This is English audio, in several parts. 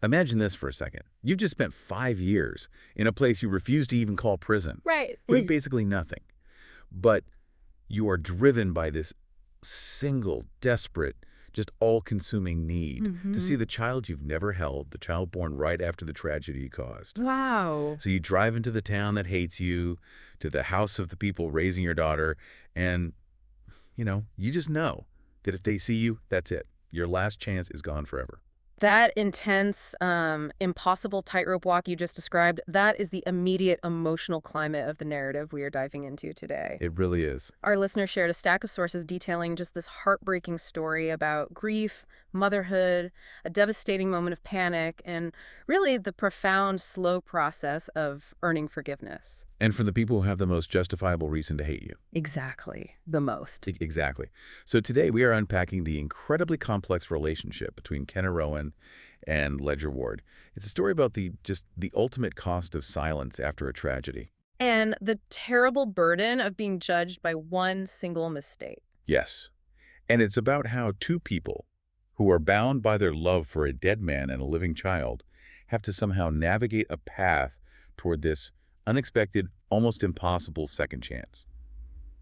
Imagine this for a second. You've just spent 5 years in a place you refuse to even call prison. Right. Doing basically nothing. But you are driven by this single, desperate, just all-consuming need to see the child you've never held, the child born right after the tragedy you caused. Wow. So you drive into the town that hates you, to the house of the people raising your daughter, and, you just know that if they see you, that's it. Your last chance is gone forever. That intense, impossible tightrope walk you just described, that is the immediate emotional climate of the narrative we are diving into today. It really is. Our listener shared a stack of sources detailing just this heartbreaking story about grief, motherhood, a devastating moment of panic, and really the profound, slow process of earning forgiveness. And for the people who have the most justifiable reason to hate you. Exactly. The most. Exactly. So today we are unpacking the incredibly complex relationship between Kenna Rowan and Ledger Ward. It's a story about the ultimate cost of silence after a tragedy. And the terrible burden of being judged by one single mistake. Yes. And it's about how two people who are bound by their love for a dead man and a living child have to somehow navigate a path toward this unexpected, almost impossible second chance.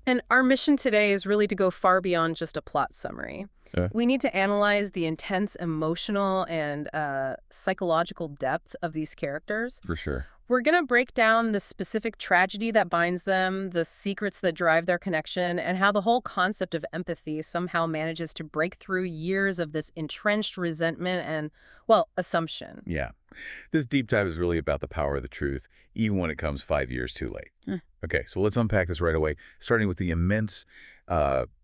And our mission today is really to go far beyond just a plot summary. We need to analyze the intense emotional and psychological depth of these characters. For sure. We're going to break down the specific tragedy that binds them, the secrets that drive their connection, and how the whole concept of empathy somehow manages to break through years of this entrenched resentment and, well, assumption. Yeah. This deep dive is really about the power of the truth, even when it comes 5 years too late. Okay, so let's unpack this right away, starting with the immense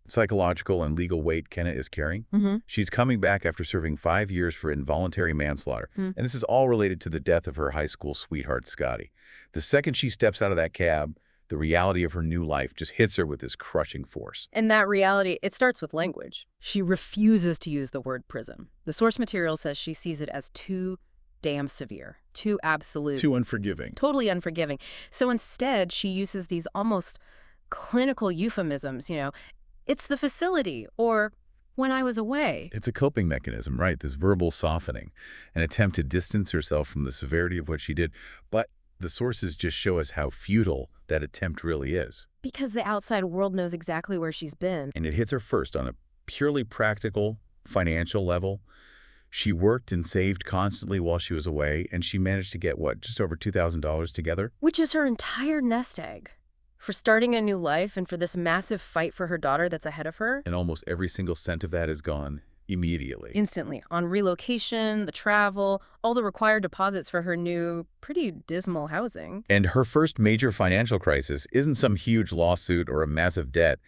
psychological and legal weight Kenna is carrying. She's coming back after serving 5 years for involuntary manslaughter, and this is all related to the death of her high school sweetheart, Scotty. The second she steps out of that cab, the reality of her new life just hits her with this crushing force. And that reality, it starts with language. She refuses to use the word prison. The source material says she sees it as too damn severe, too absolute. Too unforgiving. Totally unforgiving. So instead, she uses these almost clinical euphemisms, it's the facility, or when I was away. It's a coping mechanism, right? This verbal softening, an attempt to distance herself from the severity of what she did. But the sources just show us how futile that attempt really is. Because the outside world knows exactly where she's been. And it hits her first on a purely practical, financial level. She worked and saved constantly while she was away, and she managed to get, just over $2,000 together? Which is her entire nest egg. For starting a new life and for this massive fight for her daughter that's ahead of her. And almost every single cent of that is gone immediately. Instantly. On relocation, the travel, all the required deposits for her new, pretty dismal housing. And her first major financial crisis isn't some huge lawsuit or a massive debt.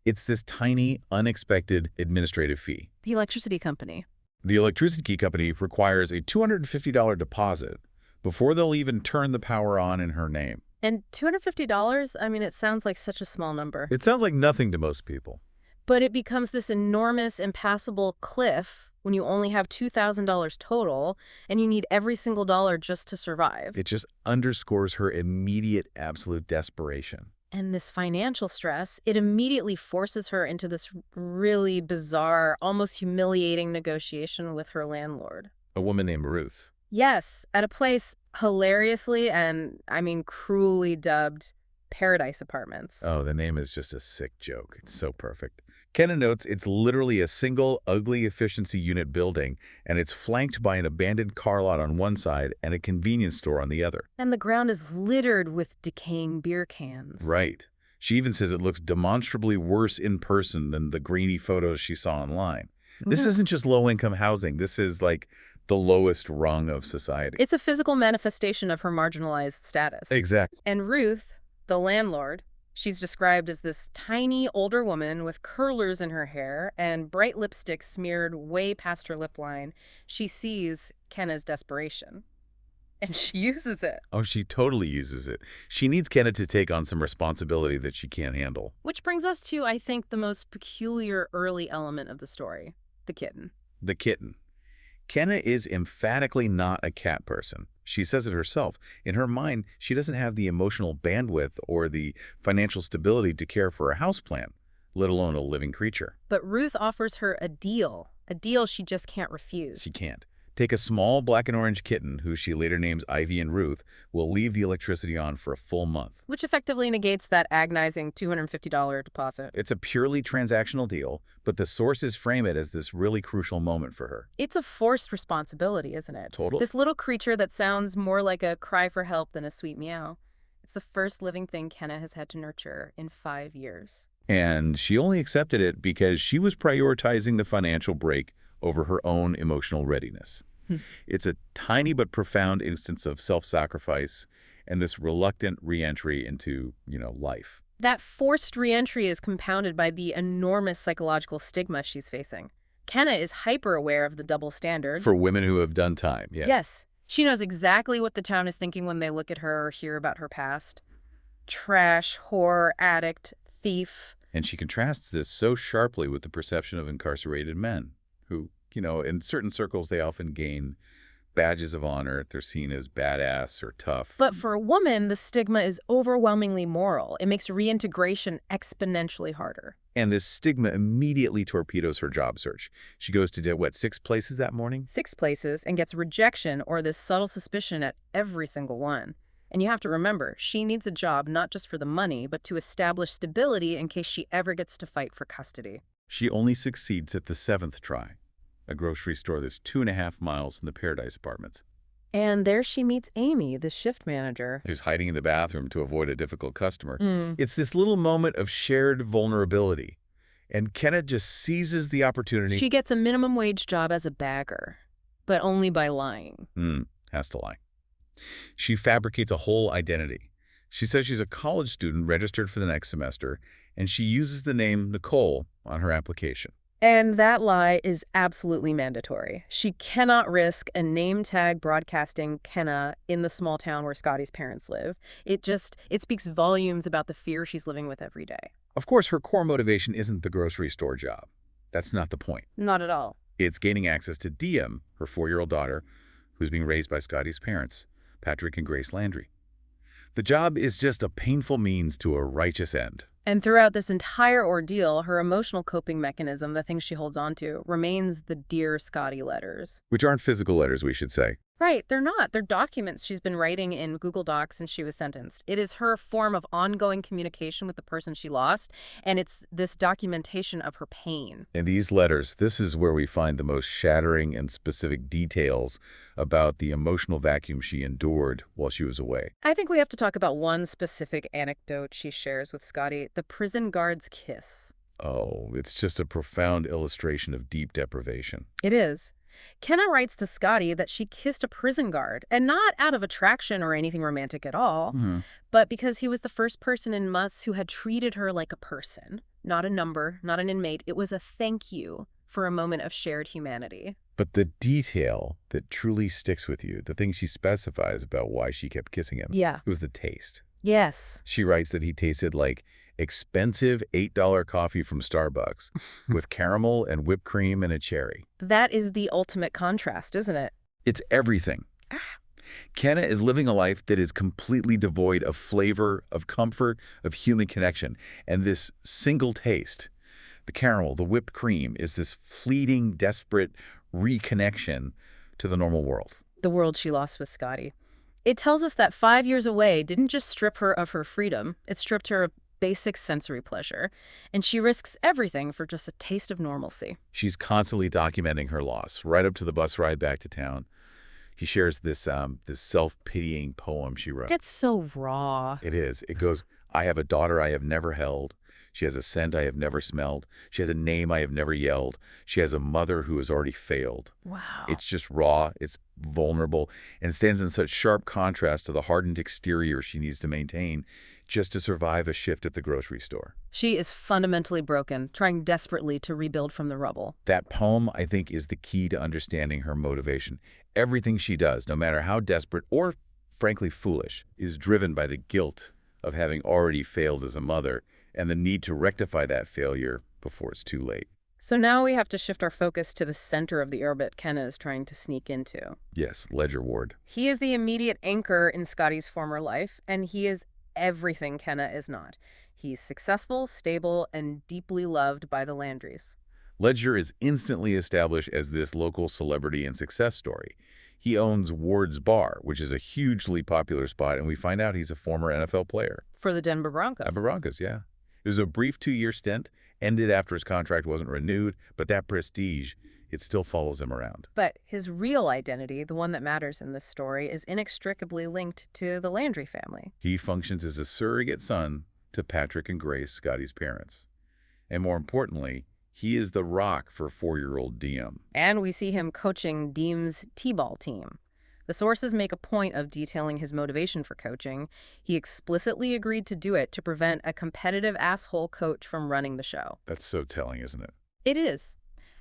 It's this tiny, unexpected administrative fee. The electricity company. The electricity company requires a $250 deposit before they'll even turn the power on in her name. And $250, I mean, it sounds like such a small number. It sounds like nothing to most people. But it becomes this enormous, impassable cliff when you only have $2,000 total and you need every single dollar just to survive. It just underscores her immediate, absolute desperation. And this financial stress, it immediately forces her into this really bizarre, almost humiliating negotiation with her landlord. A woman named Ruth. Yes, at a place hilariously and, cruelly dubbed Paradise Apartments. Oh, the name is just a sick joke. It's so perfect. Kenna notes it's literally a single, ugly efficiency unit building, and it's flanked by an abandoned car lot on one side and a convenience store on the other. And the ground is littered with decaying beer cans. Right. She even says it looks demonstrably worse in person than the grainy photos she saw online. This isn't just low-income housing. This is like the lowest rung of society. It's a physical manifestation of her marginalized status. Exactly. And Ruth, the landlord, she's described as this tiny older woman with curlers in her hair and bright lipstick smeared way past her lip line. She sees Kenna's desperation. And she uses it. Oh, she totally uses it. She needs Kenna to take on some responsibility that she can't handle. Which brings us to, I think, the most peculiar early element of the story, the kitten. The kitten. Kenna is emphatically not a cat person. She says it herself. In her mind, she doesn't have the emotional bandwidth or the financial stability to care for a houseplant, let alone a living creature. But Ruth offers her a deal she just can't refuse. She can't. Take a small black and orange kitten, who she later names Ivy and Ruth, will leave the electricity on for a full month. Which effectively negates that agonizing $250 deposit. It's a purely transactional deal, but the sources frame it as this really crucial moment for her. It's a forced responsibility, isn't it? Total. This little creature that sounds more like a cry for help than a sweet meow. It's the first living thing Kenna has had to nurture in 5 years. And she only accepted it because she was prioritizing the financial break over her own emotional readiness. It's a tiny but profound instance of self-sacrifice and this reluctant re-entry into, life. That forced reentry is compounded by the enormous psychological stigma she's facing. Kenna is hyper-aware of the double standard. For women who have done time, yeah. Yes. She knows exactly what the town is thinking when they look at her or hear about her past. Trash, whore, addict, thief. And she contrasts this so sharply with the perception of incarcerated men who, in certain circles, they often gain badges of honor. They're seen as badass or tough. But for a woman, the stigma is overwhelmingly moral. It makes reintegration exponentially harder. And this stigma immediately torpedoes her job search. She goes to, 6 places that morning? 6 places, and gets rejection or this subtle suspicion at every single one. And you have to remember, she needs a job not just for the money, but to establish stability in case she ever gets to fight for custody. She only succeeds at the 7th try, a grocery store that's 2.5 miles from the Paradise Apartments. And there she meets Amy, the shift manager, Who's hiding in the bathroom to avoid a difficult customer. It's this little moment of shared vulnerability. And Kenna just seizes the opportunity. She gets a minimum wage job as a bagger, but only by lying. Has to lie. She fabricates a whole identity. She says she's a college student registered for the next semester, and she uses the name Nicole on her application. And that lie is absolutely mandatory. She cannot risk a name tag broadcasting Kenna in the small town where Scotty's parents live. It speaks volumes about the fear she's living with every day. Of course, her core motivation isn't the grocery store job. That's not the point. Not at all. It's gaining access to Diem, her 4-year-old daughter, who's being raised by Scotty's parents, Patrick and Grace Landry. The job is just a painful means to a righteous end. And throughout this entire ordeal, her emotional coping mechanism, the thing she holds on to, remains the Dear Scotty letters. Which aren't physical letters, we should say. Right, they're not. They're documents she's been writing in Google Docs since she was sentenced. It is her form of ongoing communication with the person she lost, and it's this documentation of her pain. In these letters, this is where we find the most shattering and specific details about the emotional vacuum she endured while she was away. I think we have to talk about one specific anecdote she shares with Scotty, the prison guard's kiss. Oh, it's just a profound illustration of deep deprivation. It is. Kenna writes to Scotty that she kissed a prison guard, and not out of attraction or anything romantic at all, but because he was the first person in months who had treated her like a person, not a number, not an inmate. It was a thank you for a moment of shared humanity. But the detail that truly sticks with you, the thing she specifies about why she kept kissing him, Yeah. it was the taste. Yes. She writes that he tasted like expensive $8 coffee from Starbucks with caramel and whipped cream and a cherry. That is the ultimate contrast, isn't it? It's everything. Kenna is living a life that is completely devoid of flavor, of comfort, of human connection. And this single taste, the caramel, the whipped cream, is this fleeting, desperate reconnection to the normal world. The world she lost with Scotty. It tells us that 5 years away didn't just strip her of her freedom. It stripped her of basic sensory pleasure, and she risks everything for just a taste of normalcy. She's constantly documenting her loss, right up to the bus ride back to town. He shares this self-pitying poem she wrote. It's so raw. It is. It goes, I have a daughter I have never held. She has a scent I have never smelled. She has a name I have never yelled. She has a mother who has already failed. Wow. It's just raw. It's vulnerable. And it stands in such sharp contrast to the hardened exterior she needs to maintain just to survive a shift at the grocery store. She is fundamentally broken, trying desperately to rebuild from the rubble. That poem, I think, is the key to understanding her motivation. Everything she does, no matter how desperate or, frankly, foolish, is driven by the guilt of having already failed as a mother and the need to rectify that failure before it's too late. So now we have to shift our focus to the center of the orbit Kenna is trying to sneak into. Yes, Ledger Ward. He is the immediate anchor in Scotty's former life, and he is everything Kenna is not. He's successful, stable, and deeply loved by the Landrys. Ledger is instantly established as this local celebrity and success story. He owns Ward's Bar, which is a hugely popular spot, and we find out he's a former NFL player. For the Denver Broncos. Denver Broncos, yeah. It was a brief 2-year stint, ended after his contract wasn't renewed, but that prestige, it still follows him around. But his real identity, the one that matters in this story, is inextricably linked to the Landry family. He functions as a surrogate son to Patrick and Grace, Scotty's parents. And more importantly, he is the rock for 4-year-old Diem. And we see him coaching Diem's T-ball team. The sources make a point of detailing his motivation for coaching. He explicitly agreed to do it to prevent a competitive asshole coach from running the show. That's so telling, isn't it? It is.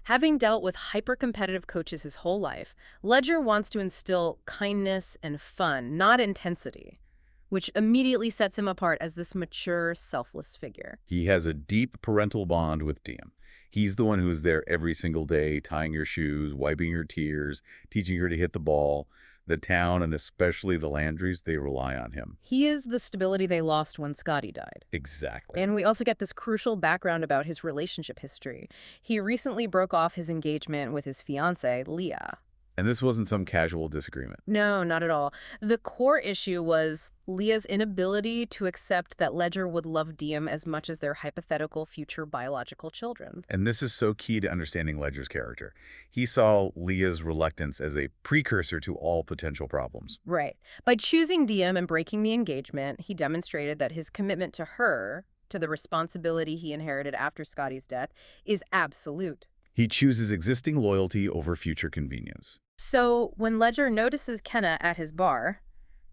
Having dealt with hyper-competitive coaches his whole life, Ledger wants to instill kindness and fun, not intensity, which immediately sets him apart as this mature, selfless figure. He has a deep parental bond with Diem. He's the one who's there every single day, tying your shoes, wiping your tears, teaching her to hit the ball. The town, and especially the Landrys, they rely on him. He is the stability they lost when Scotty died. Exactly. And we also get this crucial background about his relationship history. He recently broke off his engagement with his fiancée, Leah. And this wasn't some casual disagreement. No, not at all. The core issue was Leah's inability to accept that Ledger would love Diem as much as their hypothetical future biological children. And this is so key to understanding Ledger's character. He saw Leah's reluctance as a precursor to all potential problems. Right. By choosing Diem and breaking the engagement, he demonstrated that his commitment to her, to the responsibility he inherited after Scotty's death, is absolute. He chooses existing loyalty over future convenience. So when Ledger notices Kenna at his bar,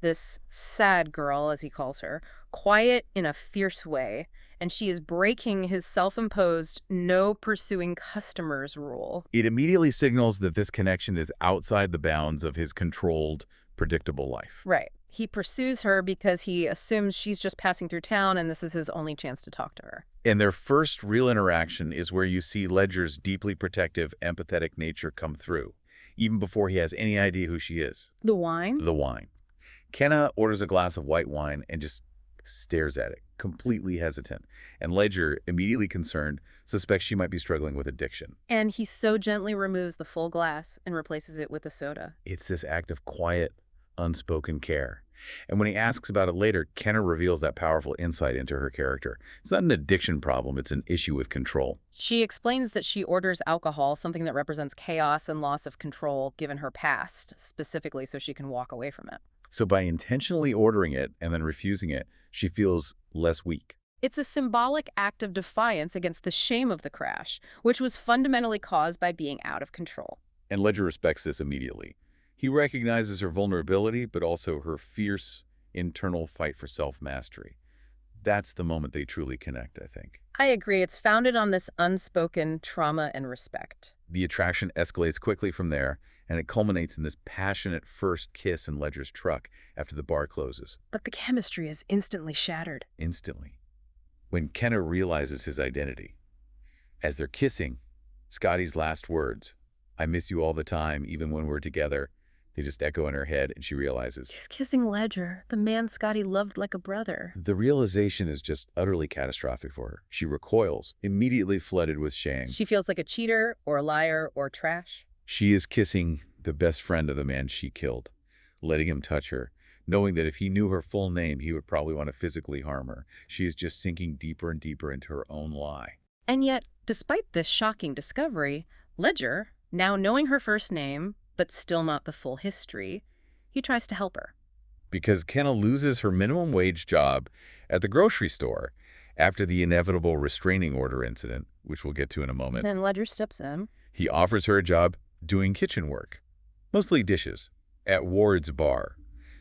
this sad girl, as he calls her, quiet in a fierce way, and she is breaking his self-imposed no pursuing customers rule. It immediately signals that this connection is outside the bounds of his controlled, predictable life. Right. He pursues her because he assumes she's just passing through town and this is his only chance to talk to her. And their first real interaction is where you see Ledger's deeply protective, empathetic nature come through, even before he has any idea who she is. The wine? The wine. Kenna orders a glass of white wine and just stares at it, completely hesitant. And Ledger, immediately concerned, suspects she might be struggling with addiction. And he so gently removes the full glass and replaces it with a soda. It's this act of quiet, unspoken care. And when he asks about it later, Kenna reveals that powerful insight into her character. It's not an addiction problem, it's an issue with control. She explains that she orders alcohol, something that represents chaos and loss of control given her past, specifically so she can walk away from it. So by intentionally ordering it and then refusing it, she feels less weak. It's a symbolic act of defiance against the shame of the crash, which was fundamentally caused by being out of control. And Ledger respects this immediately. He recognizes her vulnerability, but also her fierce internal fight for self-mastery. That's the moment they truly connect, I think. I agree. It's founded on this unspoken trauma and respect. The attraction escalates quickly from there, and it culminates in this passionate first kiss in Ledger's truck after the bar closes. But the chemistry is instantly shattered. Instantly. When Kenna realizes his identity. As they're kissing, Scotty's last words, "I miss you all the time, even when we're together," they just echo in her head, and she realizes. She's kissing Ledger, the man Scotty loved like a brother. The realization is just utterly catastrophic for her. She recoils, immediately flooded with shame. She feels like a cheater or a liar or trash. She is kissing the best friend of the man she killed, letting him touch her, knowing that if he knew her full name, he would probably want to physically harm her. She is just sinking deeper and deeper into her own lie. And yet, despite this shocking discovery, Ledger, now knowing her first name, but still not the full history, he tries to help her. Because Kenna loses her minimum wage job at the grocery store after the inevitable restraining order incident, which we'll get to in a moment. Then Ledger steps in. He offers her a job doing kitchen work, mostly dishes, at Ward's Bar,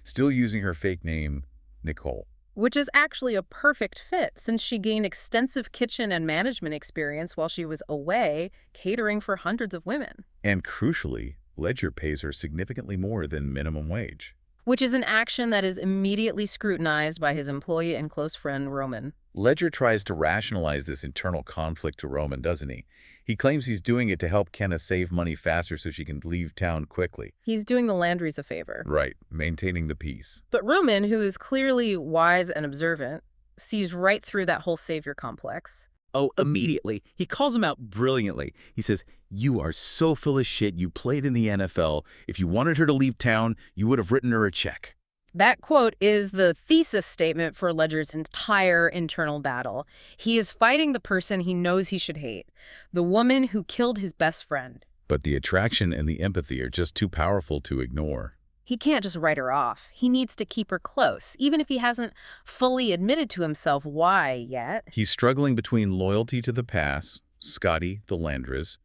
still using her fake name, Nicole. Which is actually a perfect fit, since she gained extensive kitchen and management experience while she was away catering for hundreds of women. And crucially, Ledger pays her significantly more than minimum wage. Which is an action that is immediately scrutinized by his employee and close friend, Roman. Ledger tries to rationalize this internal conflict to Roman, doesn't he? He claims he's doing it to help Kenna save money faster so she can leave town quickly. He's doing the Landrys a favor. Right, maintaining the peace. But Roman, who is clearly wise and observant, sees right through that whole savior complex. Oh, immediately. He calls him out brilliantly. He says, "You are so full of shit. You played in the NFL. If you wanted her to leave town, you would have written her a check." That quote is the thesis statement for Ledger's entire internal battle. He is fighting the person he knows he should hate, the woman who killed his best friend. But the attraction and the empathy are just too powerful to ignore. He can't just write her off. He needs to keep her close, even if he hasn't fully admitted to himself why yet. He's struggling between loyalty to the past, Scotty, the Landras,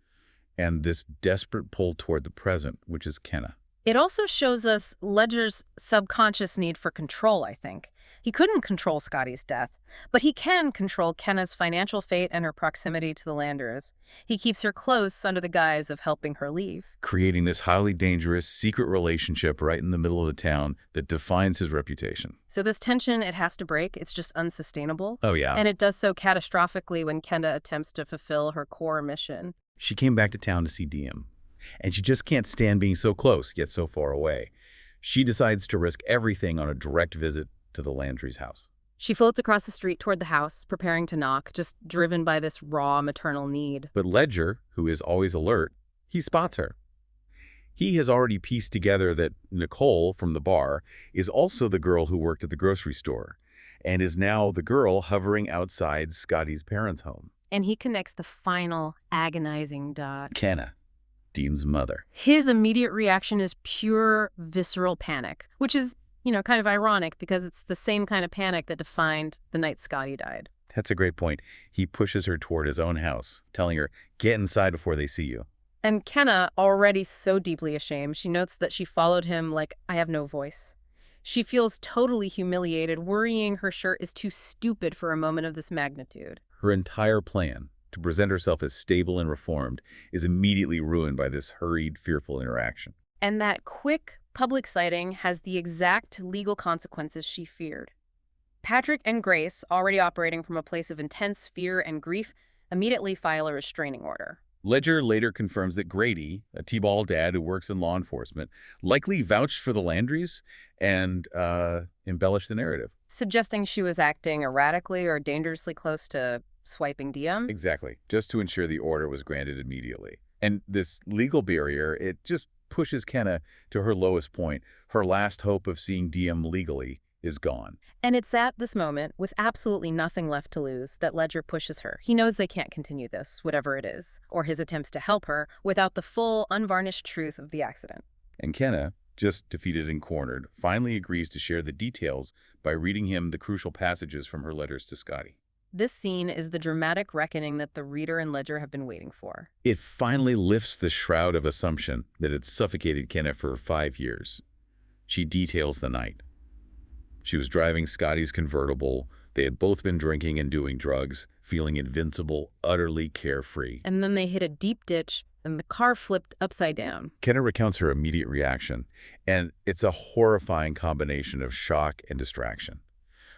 and this desperate pull toward the present, which is Kenna. It also shows us Ledger's subconscious need for control, I think. He couldn't control Scotty's death, but he can control Kenna's financial fate and her proximity to the Landers. He keeps her close under the guise of helping her leave, Creating this highly dangerous, secret relationship right in the middle of the town that defines his reputation. So this tension, it has to break. It's just unsustainable. Oh, yeah. And it does so catastrophically when Kenna attempts to fulfill her core mission. She came back to town to see Diem, and she just can't stand being so close, yet so far away. She decides to risk everything on a direct visit to the Landry's house. She floats across the street toward the house, preparing to knock, just driven by this raw maternal need. But Ledger, who is always alert, he spots her. He has already pieced together that Nicole from the bar is also the girl who worked at the grocery store and is now the girl hovering outside Scotty's parents' home. And he connects the final agonizing dot. Kenna, Diem's mother. His immediate reaction is pure visceral panic, which is, kind of ironic because it's the same kind of panic that defined the night Scotty died. That's a great point. He pushes her toward his own house, telling her, "Get inside before they see you." And Kenna, already so deeply ashamed, she notes that she followed him like, I have no voice. She feels totally humiliated, worrying her shirt is too stupid for a moment of this magnitude. Her entire plan to present herself as stable and reformed is immediately ruined by this hurried, fearful interaction. And that quick public sighting has the exact legal consequences she feared. Patrick and Grace, already operating from a place of intense fear and grief, immediately file a restraining order. Ledger later confirms that Grady, a T-ball dad who works in law enforcement, likely vouched for the Landrys and embellished the narrative. Suggesting she was acting erratically or dangerously close to swiping Diem? Exactly, just to ensure the order was granted immediately. And this legal barrier, it just pushes Kenna to her lowest point. Her last hope of seeing Diem legally is gone. And it's at this moment, with absolutely nothing left to lose, that Ledger pushes her. He knows they can't continue this, whatever it is, or his attempts to help her, without the full, unvarnished truth of the accident. And Kenna, just defeated and cornered, finally agrees to share the details by reading him the crucial passages from her letters to Scotty. This scene is the dramatic reckoning that the reader and Ledger have been waiting for. It finally lifts the shroud of assumption that had suffocated Kenna for 5 years. She details the night. She was driving Scotty's convertible. They had both been drinking and doing drugs, feeling invincible, utterly carefree. And then they hit a deep ditch, and the car flipped upside down. Kenna recounts her immediate reaction, and it's a horrifying combination of shock and distraction.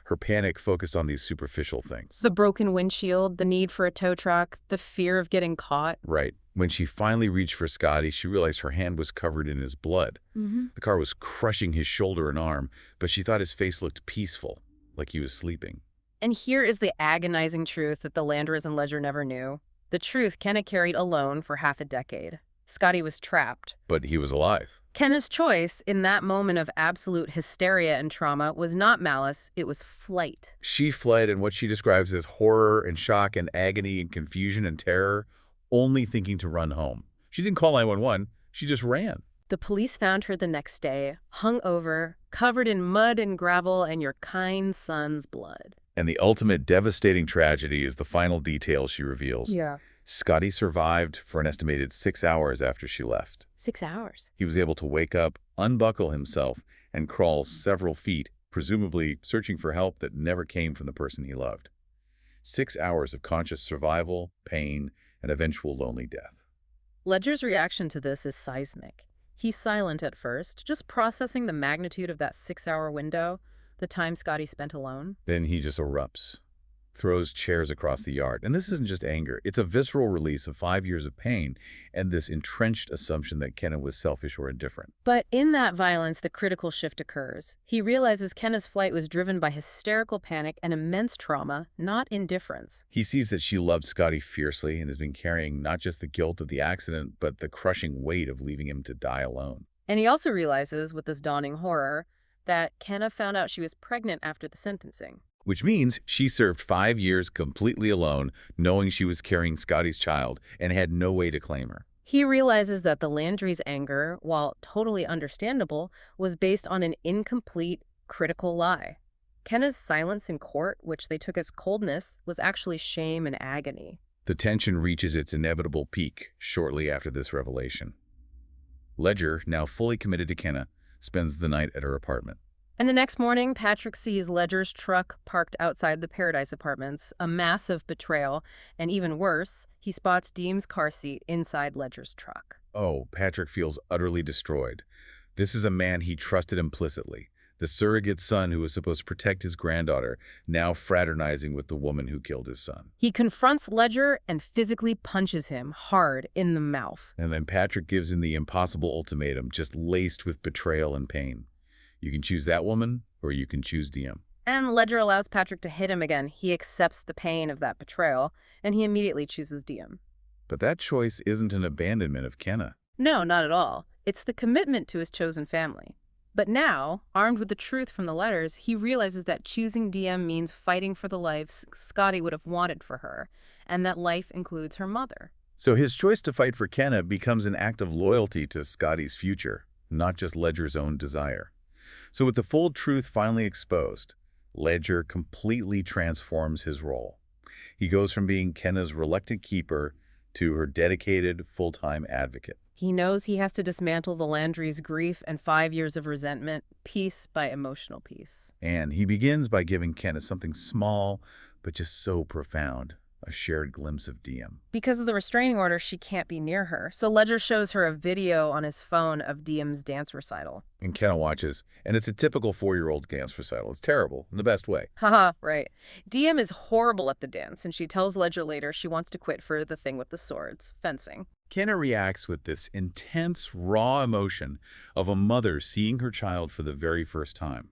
Her panic focused on these superficial things. The broken windshield, the need for a tow truck, the fear of getting caught. Right. When she finally reached for Scotty, she realized her hand was covered in his blood. The car was crushing his shoulder and arm, but she thought his face looked peaceful, like he was sleeping. And here is the agonizing truth that the Landers and Ledger never knew. The truth Kenna carried alone for half a decade. Scotty was trapped. But he was alive. Kenna's choice in that moment of absolute hysteria and trauma was not malice, it was flight. She fled in what she describes as horror and shock and agony and confusion and terror, only thinking to run home. She didn't call 911, she just ran. The police found her the next day, hung over, covered in mud and gravel and your kind son's blood. And the ultimate devastating tragedy is the final detail she reveals. Yeah. Scotty survived for an estimated 6 hours after she left. 6 hours. He was able to wake up, unbuckle himself, and crawl several feet, presumably searching for help that never came from the person he loved. 6 hours of conscious survival, pain, and eventual lonely death. Ledger's reaction to this is seismic. He's silent at first, just processing the magnitude of that 6-hour window, the time Scotty spent alone. Then he just erupts. throws chairs across the yard. And this isn't just anger. It's a visceral release of 5 years of pain and this entrenched assumption that Kenna was selfish or indifferent. But in that violence, the critical shift occurs. He realizes Kenna's flight was driven by hysterical panic and immense trauma, not indifference. He sees that she loved Scotty fiercely and has been carrying not just the guilt of the accident, but the crushing weight of leaving him to die alone. And he also realizes, with this dawning horror, that Kenna found out she was pregnant after the sentencing. Which means she served 5 years completely alone, knowing she was carrying Scotty's child and had no way to claim her. He realizes that the Landry's anger, while totally understandable, was based on an incomplete, critical lie. Kenna's silence in court, which they took as coldness, was actually shame and agony. The tension reaches its inevitable peak shortly after this revelation. Ledger, now fully committed to Kenna, spends the night at her apartment. And the next morning, Patrick sees Ledger's truck parked outside the Paradise Apartments, a massive betrayal, and even worse, he spots Diem's car seat inside Ledger's truck. Oh, Patrick feels utterly destroyed. This is a man he trusted implicitly, the surrogate son who was supposed to protect his granddaughter, now fraternizing with the woman who killed his son. He confronts Ledger and physically punches him hard in the mouth. And then Patrick gives him the impossible ultimatum, just laced with betrayal and pain. You can choose that woman, or you can choose Diem. And Ledger allows Patrick to hit him again. He accepts the pain of that betrayal, and he immediately chooses Diem. But that choice isn't an abandonment of Kenna. No, not at all. It's the commitment to his chosen family. But now, armed with the truth from the letters, he realizes that choosing Diem means fighting for the life Scotty would have wanted for her, and that life includes her mother. So his choice to fight for Kenna becomes an act of loyalty to Scotty's future, not just Ledger's own desire. So with the full truth finally exposed, Ledger completely transforms his role. He goes from being Kenna's reluctant keeper to her dedicated, full-time advocate. He knows he has to dismantle the Landry's grief and 5 years of resentment, piece by emotional piece. And he begins by giving Kenna something small, but just so profound, a shared glimpse of Diem. Because of the restraining order, she can't be near her, so Ledger shows her a video on his phone of Diem's dance recital. And Kenna watches, and it's a typical 4-year-old dance recital. It's terrible, in the best way. Haha, right. Diem is horrible at the dance, and she tells Ledger later she wants to quit for the thing with the swords, fencing. Kenna reacts with this intense, raw emotion of a mother seeing her child for the very first time.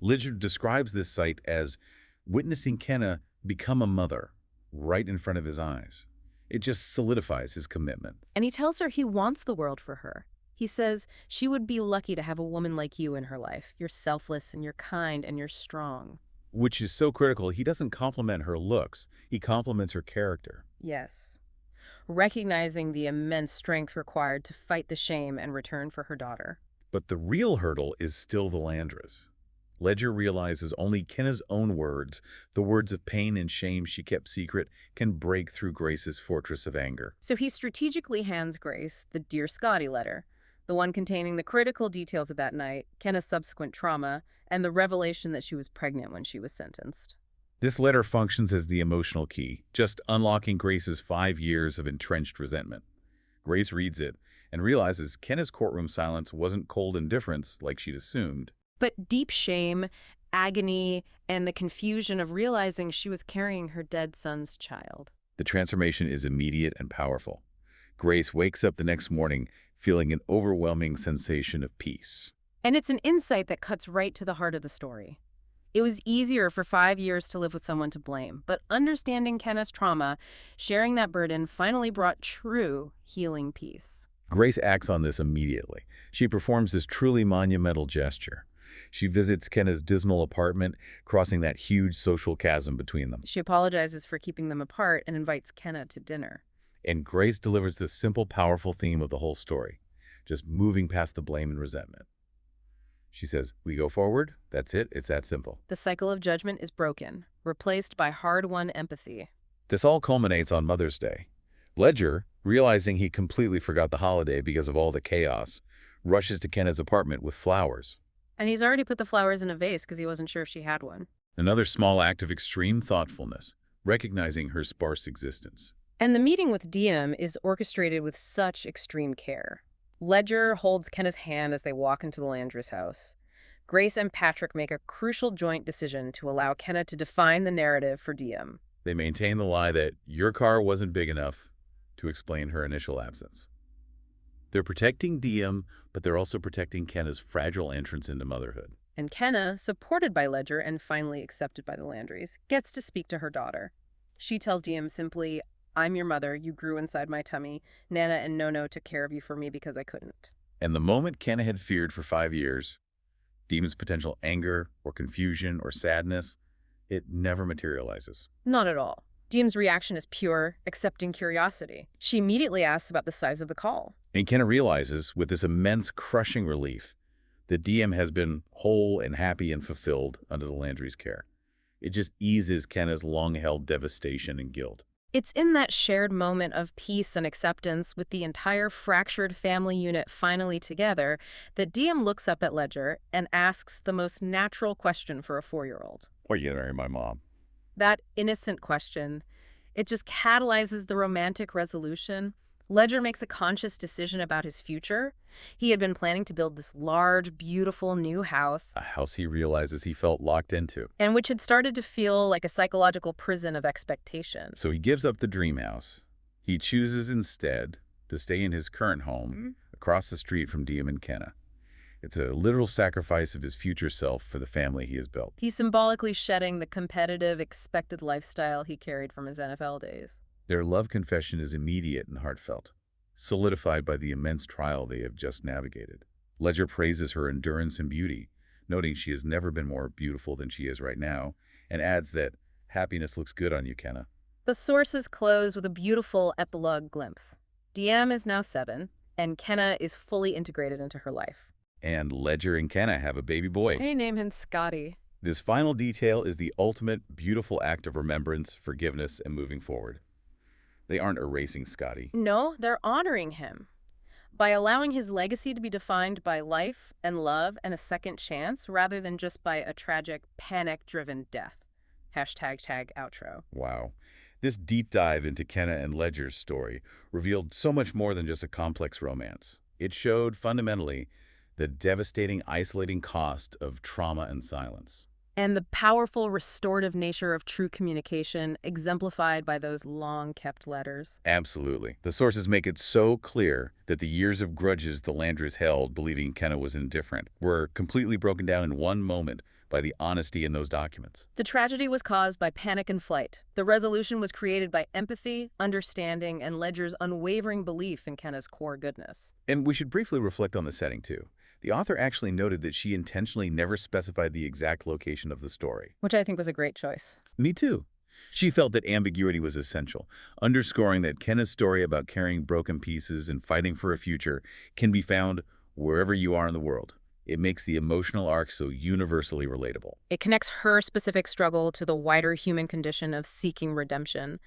Ledger describes this sight as witnessing Kenna become a mother right in front of his eyes. It just solidifies his commitment. And he tells her he wants the world for her. He says she would be lucky to have a woman like you in her life. You're selfless and you're kind and you're strong. Which is so critical. He doesn't compliment her looks. He compliments her character. Yes. Recognizing the immense strength required to fight the shame and return for her daughter. But the real hurdle is still the Landras. Ledger realizes only Kenna's own words, the words of pain and shame she kept secret, can break through Grace's fortress of anger. So he strategically hands Grace the Dear Scotty letter, the one containing the critical details of that night, Kenna's subsequent trauma, and the revelation that she was pregnant when she was sentenced. This letter functions as the emotional key, just unlocking Grace's 5 years of entrenched resentment. Grace reads it and realizes Kenna's courtroom silence wasn't cold indifference like she'd assumed, but deep shame, agony, and the confusion of realizing she was carrying her dead son's child. The transformation is immediate and powerful. Grace wakes up the next morning feeling an overwhelming sensation of peace. And it's an insight that cuts right to the heart of the story. It was easier for 5 years to live with someone to blame, but understanding Kenna's trauma, sharing that burden, finally brought true healing peace. Grace acts on this immediately. She performs this truly monumental gesture. She visits Kenna's dismal apartment, crossing that huge social chasm between them. She apologizes for keeping them apart and invites Kenna to dinner. And Grace delivers this simple, powerful theme of the whole story, just moving past the blame and resentment. She says, we go forward, that's it, it's that simple. The cycle of judgment is broken, replaced by hard-won empathy. This all culminates on Mother's Day. Ledger, realizing he completely forgot the holiday because of all the chaos, rushes to Kenna's apartment with flowers. And he's already put the flowers in a vase because he wasn't sure if she had one. Another small act of extreme thoughtfulness, recognizing her sparse existence. And the meeting with Diem is orchestrated with such extreme care. Ledger holds Kenna's hand as they walk into the Landry's house. Grace and Patrick make a crucial joint decision to allow Kenna to define the narrative for Diem. They maintain the lie that your car wasn't big enough to explain her initial absence. They're protecting Diem, but they're also protecting Kenna's fragile entrance into motherhood. And Kenna, supported by Ledger and finally accepted by the Landrys, gets to speak to her daughter. She tells Diem simply, "I'm your mother, you grew inside my tummy. Nana and Nono took care of you for me because I couldn't." And the moment Kenna had feared for 5 years, Diem's potential anger or confusion or sadness, it never materializes. Not at all. Diem's reaction is pure, accepting curiosity. She immediately asks about the size of the call. And Kenna realizes, with this immense crushing relief, that Diem has been whole and happy and fulfilled under the Landry's care. It just eases Kenna's long-held devastation and guilt. It's in that shared moment of peace and acceptance, with the entire fractured family unit finally together, that Diem looks up at Ledger and asks the most natural question for a 4-year-old. Are you gonna marry my mom? That innocent question, it just catalyzes the romantic resolution. Ledger makes a conscious decision about his future. He had been planning to build this large, beautiful new house, A house he realizes he felt locked into. and which had started to feel like a psychological prison of expectation. So he gives up the dream house. He chooses instead to stay in his current home across the street from Diem and Kenna. It's a literal sacrifice of his future self for the family he has built. He's symbolically shedding the competitive, expected lifestyle he carried from his NFL days. Their love confession is immediate and heartfelt, solidified by the immense trial they have just navigated. Ledger praises her endurance and beauty, noting she has never been more beautiful than she is right now, and adds that happiness looks good on you, Kenna. The sources close with a beautiful epilogue glimpse. Diem is now 7, and Kenna is fully integrated into her life. And Ledger and Kenna have a baby boy. They name him Scotty. This final detail is the ultimate beautiful act of remembrance, forgiveness, and moving forward. They aren't erasing Scotty. No, they're honoring him. By allowing his legacy to be defined by life and love and a second chance, rather than just by a tragic, panic-driven death. #outro. Wow. This deep dive into Kenna and Ledger's story revealed so much more than just a complex romance. It showed, fundamentally, the devastating, isolating cost of trauma and silence. And the powerful, restorative nature of true communication, exemplified by those long-kept letters. Absolutely. The sources make it so clear that the years of grudges the Landrys held, believing Kenna was indifferent, were completely broken down in one moment by the honesty in those documents. The tragedy was caused by panic and flight. The resolution was created by empathy, understanding, and Ledger's unwavering belief in Kenna's core goodness. And we should briefly reflect on the setting, too. The author actually noted that she intentionally never specified the exact location of the story. Which I think was a great choice. Me too. She felt that ambiguity was essential, underscoring that Kenna's story about carrying broken pieces and fighting for a future can be found wherever you are in the world. It makes the emotional arc so universally relatable. It connects her specific struggle to the wider human condition of seeking redemption.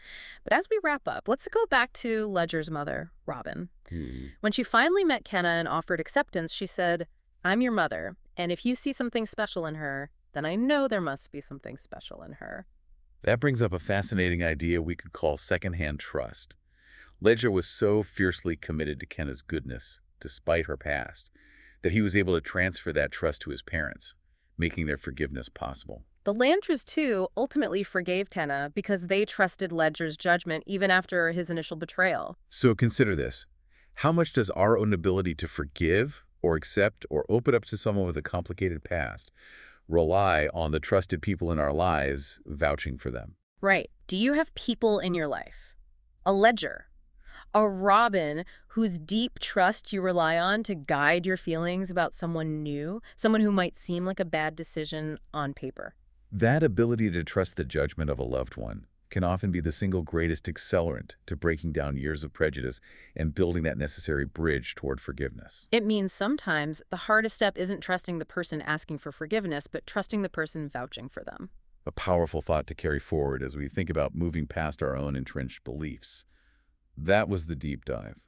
But as we wrap up, let's go back to Ledger's mother, Robin. When she finally met Kenna and offered acceptance, she said, "I'm your mother, and if you see something special in her, then I know there must be something special in her." That brings up a fascinating idea we could call secondhand trust. Ledger was so fiercely committed to Kenna's goodness, despite her past, that he was able to transfer that trust to his parents, making their forgiveness possible. The Landrys, too, ultimately forgave Kenna because they trusted Ledger's judgment even after his initial betrayal. So consider this. How much does our own ability to forgive or accept or open up to someone with a complicated past rely on the trusted people in our lives vouching for them? Right. Do you have people in your life? A Ledger, a Robin whose deep trust you rely on to guide your feelings about someone new, someone who might seem like a bad decision on paper? That ability to trust the judgment of a loved one can often be the single greatest accelerant to breaking down years of prejudice and building that necessary bridge toward forgiveness. It means sometimes the hardest step isn't trusting the person asking for forgiveness, but trusting the person vouching for them. A powerful thought to carry forward as we think about moving past our own entrenched beliefs. That was the deep dive.